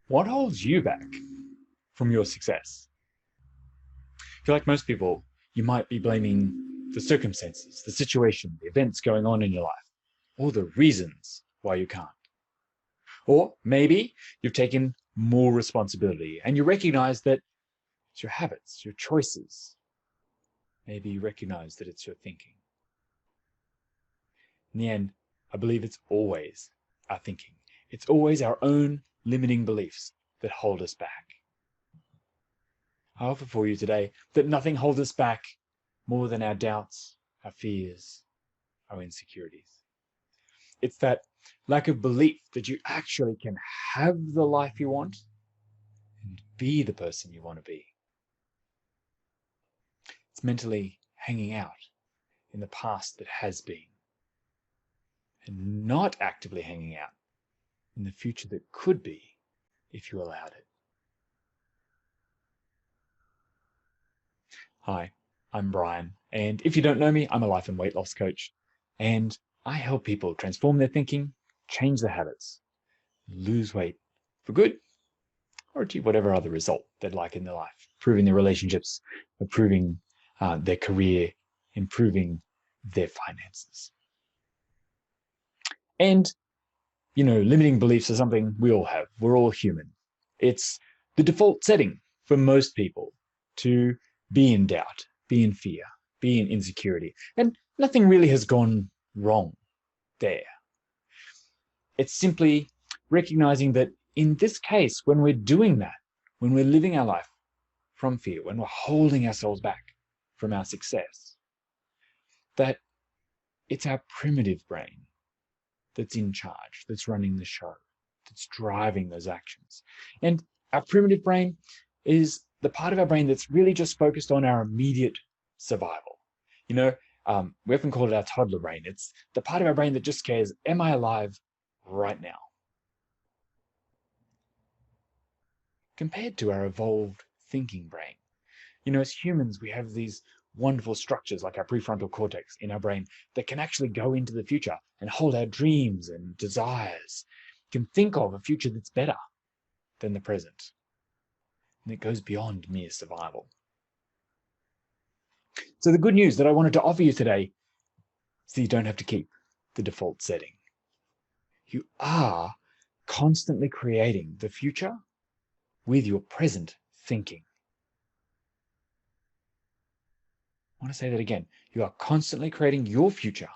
What holds you back from your success? I feel like most people, you might be blaming the circumstances, the situation, the events going on in your life, or the reasons why you can't. Or maybe you've taken more responsibility and you recognize that it's your habits, your choices. Maybe you recognize that it's your thinking. In the end, I believe it's always our thinking. It's always our own limiting beliefs that hold us back. I offer for you today that nothing holds us back more than our doubts, our fears, our insecurities. It's that lack of belief that you actually can have the life you want and be the person you want to be. It's mentally hanging out in the past that has been and not actively hanging out in the future that could be if you allowed it. Hi, I'm Brian, and if you don't know me, I'm a life and weight loss coach, and I help people transform their thinking, change their habits, lose weight for good, or achieve whatever other result they'd like in their life, improving their relationships, improving their career, improving their finances. And, limiting beliefs are something we all have. We're all human. It's the default setting for most people to be in doubt, be in fear, be in insecurity. And nothing really has gone wrong there. It's simply recognizing that in this case, when we're doing that, when we're living our life from fear, when we're holding ourselves back from our success, that it's our primitive brain that's in charge, that's running the show, that's driving those actions. And our primitive brain is the part of our brain that's really just focused on our immediate survival. We often call it our toddler brain. It's the part of our brain that just cares, am I alive right now? Compared to our evolved thinking brain. As humans, we have these wonderful structures like our prefrontal cortex in our brain that can actually go into the future and hold our dreams and desires, can think of a future that's better than the present. And it goes beyond mere survival. So the good news that I wanted to offer you today is that you don't have to keep the default setting. You are constantly creating the future with your present thinking. I want to say that again. You are constantly creating your future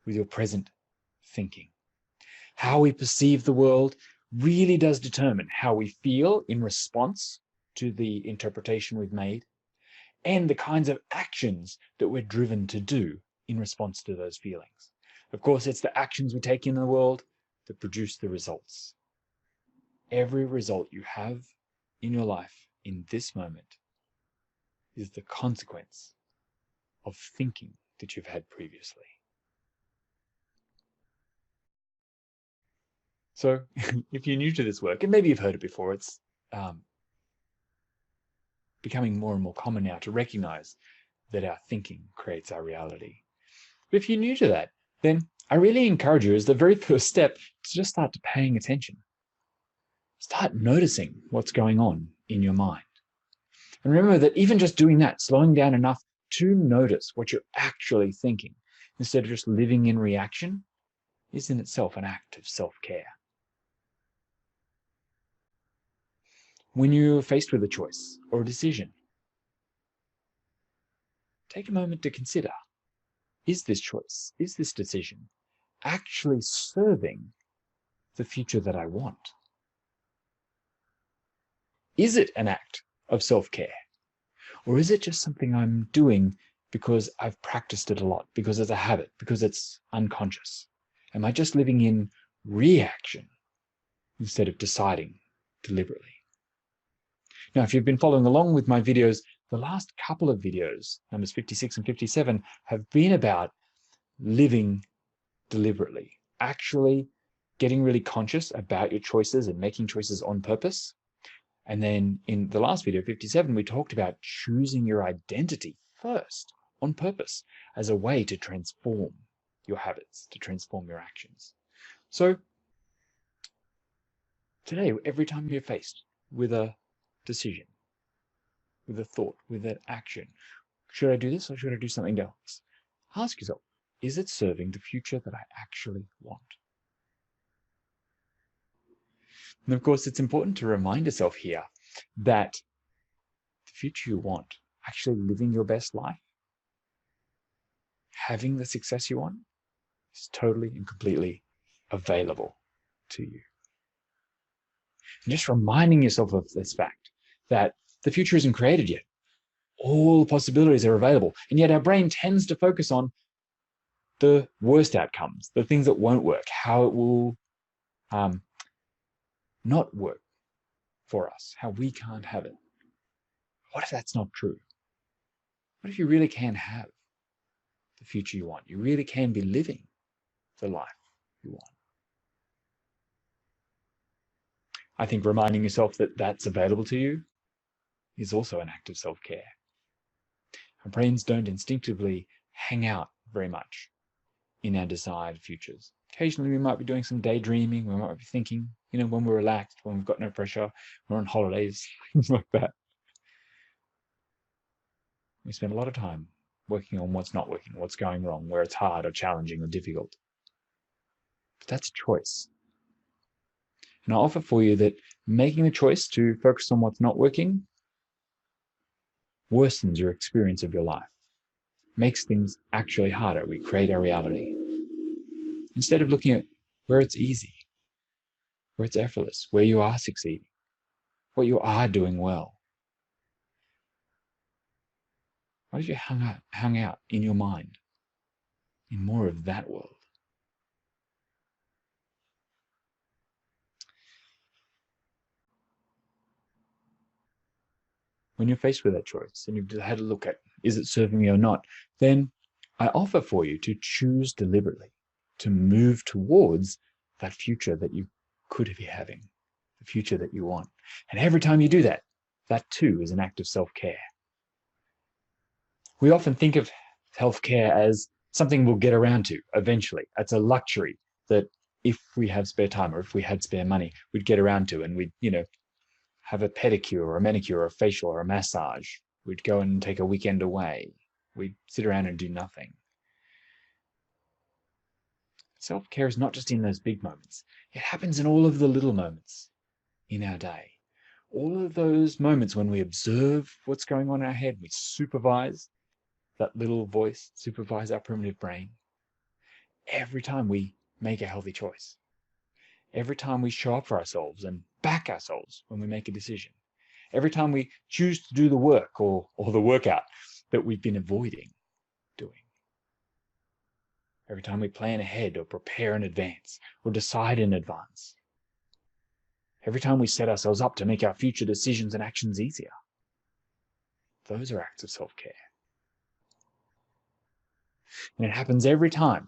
with your present thinking. How we perceive the world really does determine how we feel in response to the interpretation we've made, and the kinds of actions that we're driven to do in response to those feelings. Of course, it's the actions we take in the world that produce the results. Every result you have in your life in this moment is the consequence of thinking that you've had previously. So if you're new to this work, and maybe you've heard it before, it's becoming more and more common now to recognize that our thinking creates our reality. But if you're new to that, then I really encourage you as the very first step to just start paying attention. Start noticing what's going on in your mind. And remember that even just doing that, slowing down enough to notice what you're actually thinking, instead of just living in reaction, is in itself an act of self-care. When you're faced with a choice or a decision, take a moment to consider, is this choice, is this decision actually serving the future that I want? Is it an act of self-care? Or is it just something I'm doing because I've practiced it a lot, because it's a habit, because it's unconscious? Am I just living in reaction instead of deciding deliberately? Now, if you've been following along with my videos, the last couple of videos, numbers 56 and 57, have been about living deliberately, actually getting really conscious about your choices and making choices on purpose. And then in the last video, 57, we talked about choosing your identity first on purpose as a way to transform your habits, to transform your actions. So Today, every time you're faced with a decision, with a thought, with an action, should I do this or should I do something else? Ask yourself, is it serving the future that I actually want? And of course, it's important to remind yourself here that the future you want, actually living your best life, having the success you want, is totally and completely available to you. And just reminding yourself of this fact that the future isn't created yet. All the possibilities are available. And yet our brain tends to focus on the worst outcomes, the things that won't work, how it will not work for us, how we can't have it. What if that's not true? What if you really can have the future you want? You really can be living the life you want. I think reminding yourself that that's available to you is also an act of self-care. Our brains don't instinctively hang out very much in our desired futures. Occasionally we might be doing some daydreaming, we might be thinking, when we're relaxed, when we've got no pressure, we're on holidays, things like that. We spend a lot of time working on what's not working, what's going wrong, where it's hard or challenging or difficult. But that's a choice. And I offer for you that making the choice to focus on what's not working worsens your experience of your life, makes things actually harder. We create our reality. Instead of looking at where it's easy, where it's effortless, where you are succeeding, what you are doing well. Why don't you hang out in your mind in more of that world? When you're faced with that choice and you've had a look at, is it serving me or not, then I offer for you to choose deliberately to move towards that future that you could be having, the future that you want. And every time you do that, that too is an act of self-care. We often think of self-care as something we'll get around to eventually. It's a luxury that if we have spare time or if we had spare money, we'd get around to, and we'd, have a pedicure or a manicure or a facial or a massage. We'd go and take a weekend away. We'd sit around and do nothing. Self-care is not just in those big moments. It happens in all of the little moments in our day. All of those moments when we observe what's going on in our head, we supervise that little voice, supervise our primitive brain. Every time we make a healthy choice. Every time we show up for ourselves and back ourselves when we make a decision. Every time we choose to do the work or the workout that we've been avoiding doing. Every time we plan ahead or prepare in advance or decide in advance. Every time we set ourselves up to make our future decisions and actions easier. Those are acts of self-care. And it happens every time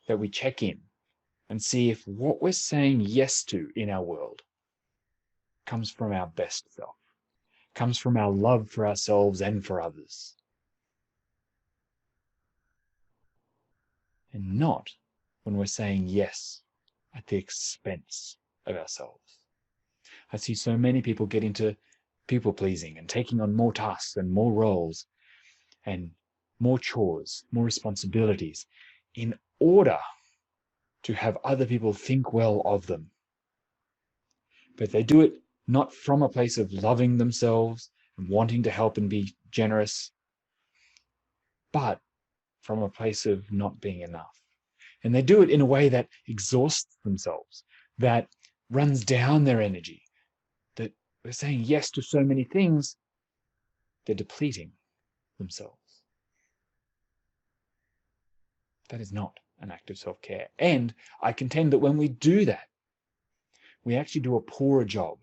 that we check in and see if what we're saying yes to in our world comes from our best self, comes from our love for ourselves and for others. And not when we're saying yes at the expense of ourselves. I see so many people get into people-pleasing and taking on more tasks and more roles and more chores, more responsibilities in order to have other people think well of them. But they do it not from a place of loving themselves and wanting to help and be generous, but from a place of not being enough. And they do it in a way that exhausts themselves, that runs down their energy, that they're saying yes to so many things, they're depleting themselves. That is not an act of self-care. And I contend that when we do that, we actually do a poorer job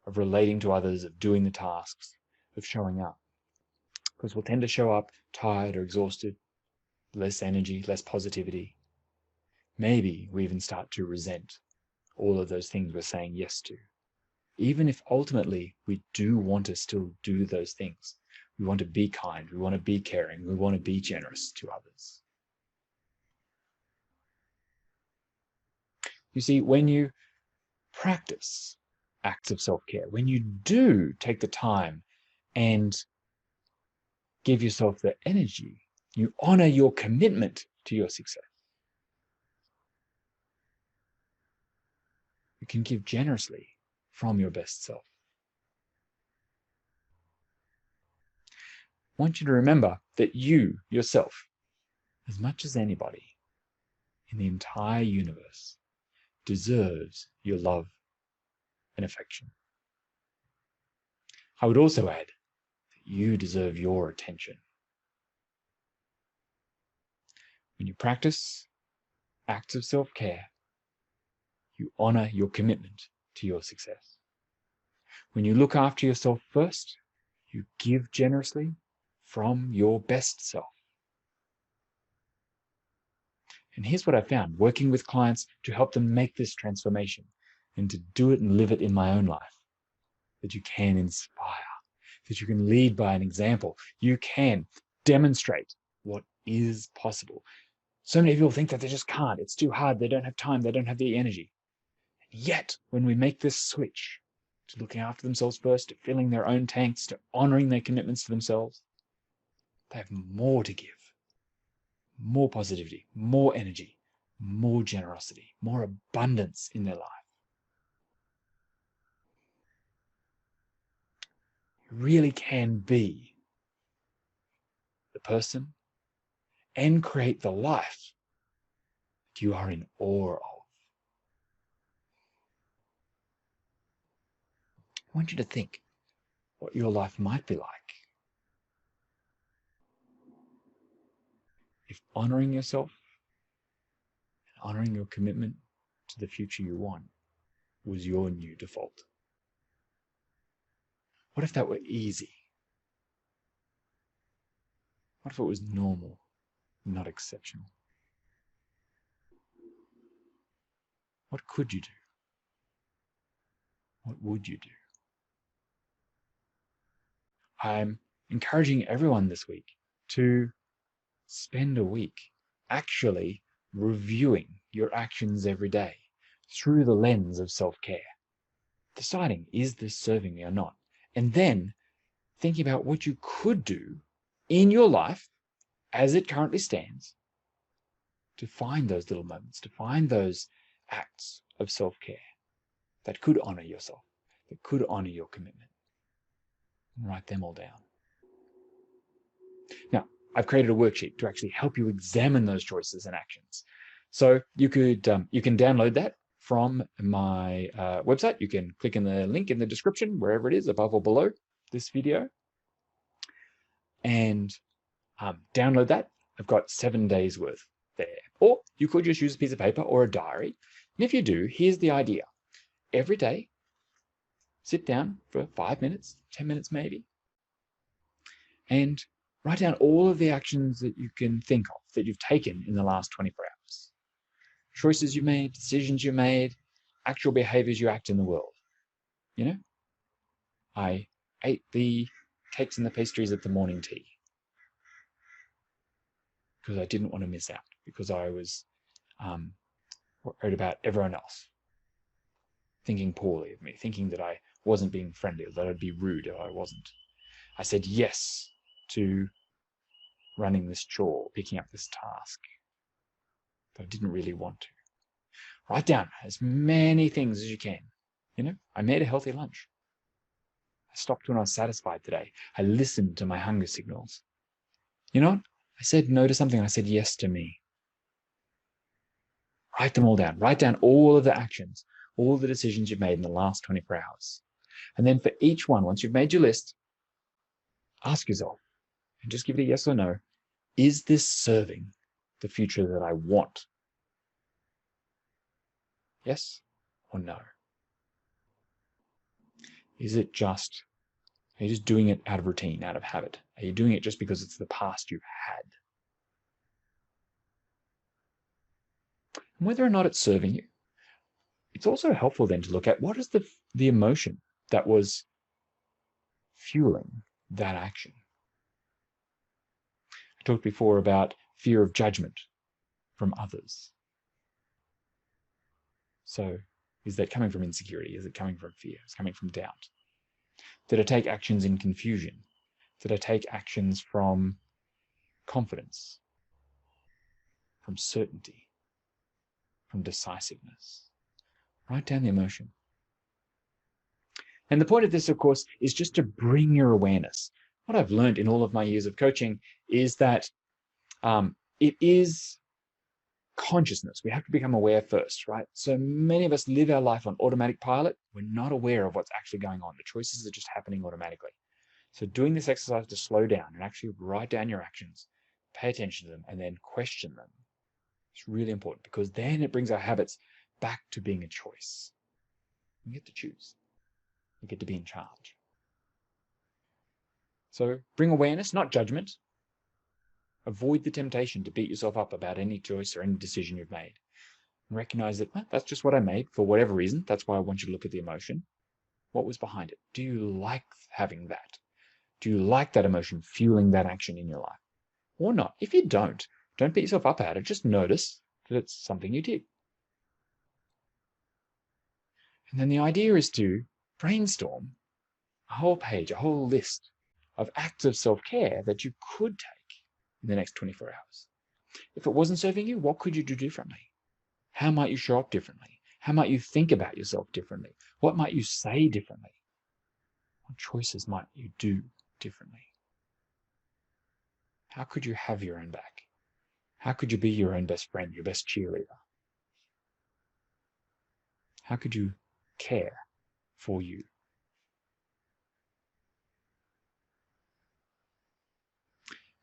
of relating to others, of doing the tasks, of showing up. Because we'll tend to show up tired or exhausted, less energy, less positivity. Maybe we even start to resent all of those things we're saying yes to. Even if ultimately we do want to still do those things. We want to be kind, we want to be caring, we want to be generous to others. You see, when you practice acts of self-care, when you do take the time and give yourself the energy, you honor your commitment to your success. You can give generously from your best self. I want you to remember that you, yourself, as much as anybody in the entire universe, deserves your love and affection. I would also add that you deserve your attention. When you practice acts of self-care, you honor your commitment to your success. When you look after yourself first, you give generously from your best self. And here's what I found working with clients to help them make this transformation and to do it and live it in my own life, that you can inspire, that you can lead by an example, you can demonstrate what is possible. So many people think that they just can't, it's too hard, they don't have time, they don't have the energy. And yet, when we make this switch to looking after themselves first, to filling their own tanks, to honoring their commitments to themselves, they have more to give. More positivity, more energy, more generosity, more abundance in their life. You really can be the person and create the life that you are in awe of. I want you to think what your life might be like if honoring yourself and honoring your commitment to the future you want was your new default. What if that were easy? What if it was normal, not exceptional? What could you do? What would you do? I'm encouraging everyone this week to spend a week actually reviewing your actions every day through the lens of self-care, deciding, is this serving me or not? And then thinking about what you could do in your life as it currently stands to find those little moments, to find those acts of self-care that could honor yourself, that could honor your commitment. And write them all down. Now, I've created a worksheet to actually help you examine those choices and actions. So you can download that from my website. You can click in the link in the description, wherever it is, above or below this video, and download that. I've got 7 days worth there. Or you could just use a piece of paper or a diary. And if you do, here's the idea. Every day, sit down for 5 minutes, 10 minutes maybe, and write down all of the actions that you can think of that you've taken in the last 24 hours. Choices you made, decisions you made, actual behaviors you act in the world. You know, I ate the cakes and the pastries at the morning tea because I didn't want to miss out, because I was worried about everyone else thinking poorly of me, thinking that I wasn't being friendly, or that I'd be rude if I wasn't. I said yes to running this chore, picking up this task that I didn't really want to. Write down as many things as you can. You know, I made a healthy lunch. I stopped when I was satisfied today. I listened to my hunger signals. You know what? I said no to something. I said yes to me. Write them all down. Write down all of the actions, all the decisions you've made in the last 24 hours. And then for each one, once you've made your list, ask yourself, and just give it a yes or no, is this serving the future that I want? Yes or no? Is it just, are you just doing it out of routine, out of habit? Are you doing it just because it's the past you've had? And whether or not it's serving you, it's also helpful then to look at what is the emotion that was fueling that action. I talked before about fear of judgment from others. So Is that coming from insecurity? Is it coming from fear? Is it coming from doubt? Did I take actions in confusion? Did I take actions from confidence, from certainty, from decisiveness? Write down the emotion. And the point of this, of course, is just to bring your awareness. What I've learned in all of my years of coaching is that it is consciousness. We have to become aware first, right? So many of us live our life on automatic pilot. We're not aware of what's actually going on. The choices are just happening automatically. So doing this exercise to slow down and actually write down your actions, pay attention to them, and then question them. It's really important because then it brings our habits back to being a choice. You get to choose. You get to be in charge. So bring awareness, not judgment. Avoid the temptation to beat yourself up about any choice or any decision you've made. And recognize that, well, that's just what I made for whatever reason. That's why I want you to look at the emotion. What was behind it? Do you like having that? Do you like that emotion fueling that action in your life? Or not? If you don't beat yourself up about it. Just notice that it's something you did. And then the idea is to brainstorm a whole page, a whole list of acts of self-care that you could take in the next 24 hours. If it wasn't serving you, what could you do differently? How might you show up differently? How might you think about yourself differently? What might you say differently? What choices might you do differently? How could you have your own back? How could you be your own best friend, your best cheerleader? How could you care for you?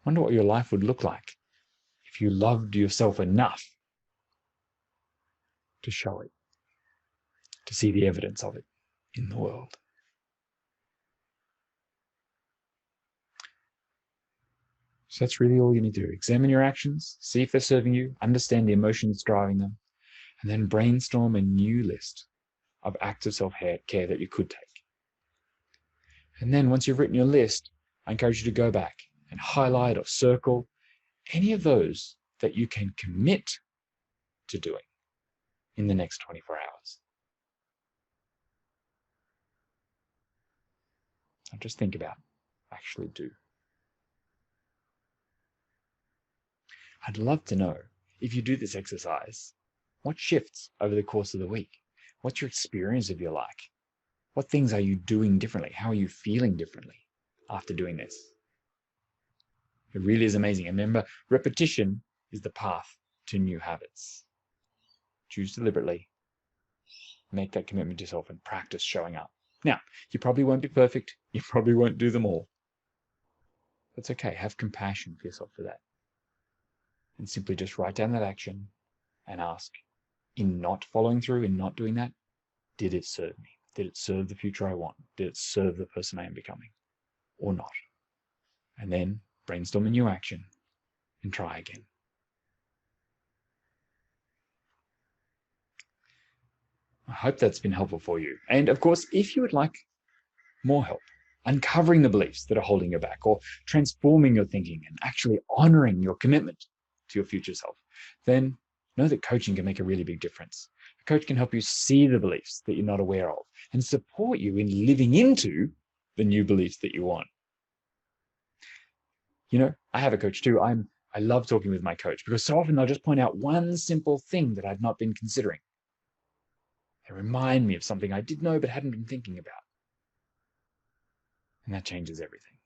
Wonder what your life would look like if you loved yourself enough to show it, to see the evidence of it in the world. So that's really all you need to do. Examine your actions, see if they're serving you, understand the emotions driving them, and then brainstorm a new list of acts of self-care that you could take. And then once you've written your list, I encourage you to go back and highlight or circle any of those that you can commit to doing in the next 24 hours. Not just think about, actually do. I'd love to know, if you do this exercise, what shifts over the course of the week? What's your experience of your life? What things are you doing differently? How are you feeling differently after doing this? It really is amazing. And remember, repetition is the path to new habits. Choose deliberately, make that commitment to yourself, and practice showing up. Now, you probably won't be perfect. You probably won't do them all. That's okay. Have compassion for yourself for that. And simply just write down that action and ask, in not following through, in not doing that, did it serve me? Did it serve the future I want? Did it serve the person I am becoming? Or not? And then brainstorm a new action and try again. I hope that's been helpful for you. And of course, if you would like more help uncovering the beliefs that are holding you back, or transforming your thinking and actually honoring your commitment to your future self, then know that coaching can make a really big difference. A coach can help you see the beliefs that you're not aware of and support you in living into the new beliefs that you want. You know, I have a coach too. I love talking with my coach because so often they'll just point out one simple thing that I've not been considering. They remind me of something I did know but hadn't been thinking about. And that changes everything.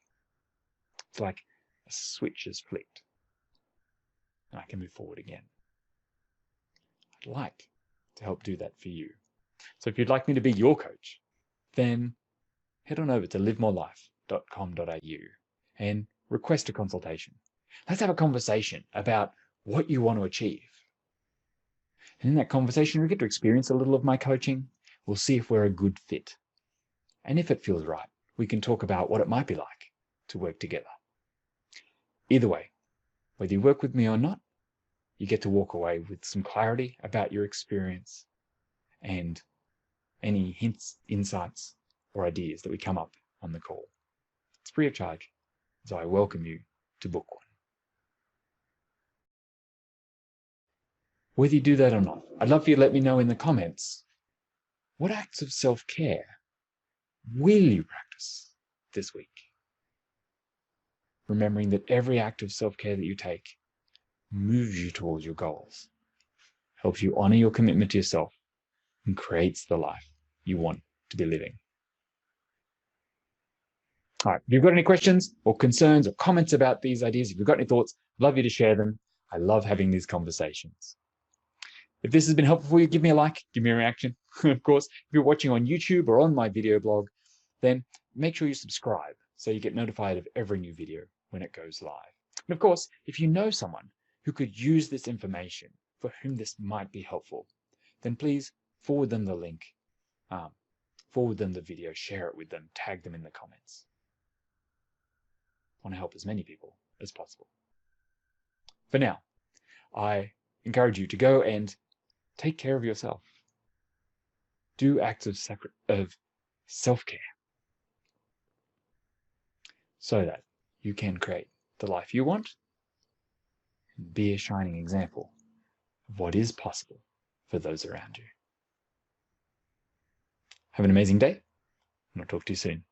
It's like a switch is flicked and I can move forward again. I'd like to help do that for you. So if you'd like me to be your coach, then head on over to livemorelife.com.au and request a consultation. Let's have a conversation about what you want to achieve. And in that conversation, we get to experience a little of my coaching. We'll see if we're a good fit. And if it feels right, we can talk about what it might be like to work together. Either way, whether you work with me or not, you get to walk away with some clarity about your experience and any hints, insights, or ideas that we come up on the call. It's free of charge, so I welcome you to book one. Whether you do that or not, I'd love for you to let me know in the comments What acts of self-care will you practice this week? Remembering that every act of self-care that you take moves you towards your goals, helps you honor your commitment to yourself, and creates the life you want to be living. All right, if you've got any questions or concerns or comments about these ideas, if you've got any thoughts, I'd love you to share them. I love having these conversations. If this has been helpful for you, give me a like, give me a reaction. Of course, if you're watching on YouTube or on my video blog, then make sure you subscribe so you get notified of every new video when it goes live. And of course, if you know someone who could use this information, for whom this might be helpful, then please forward them the link, forward them the video, share it with them, tag them in the comments. I want to help as many people as possible. For now, I encourage you to go and take care of yourself. Do acts of self-care so that you can create the life you want and be a shining example of what is possible for those around you. Have an amazing day, and I'll talk to you soon.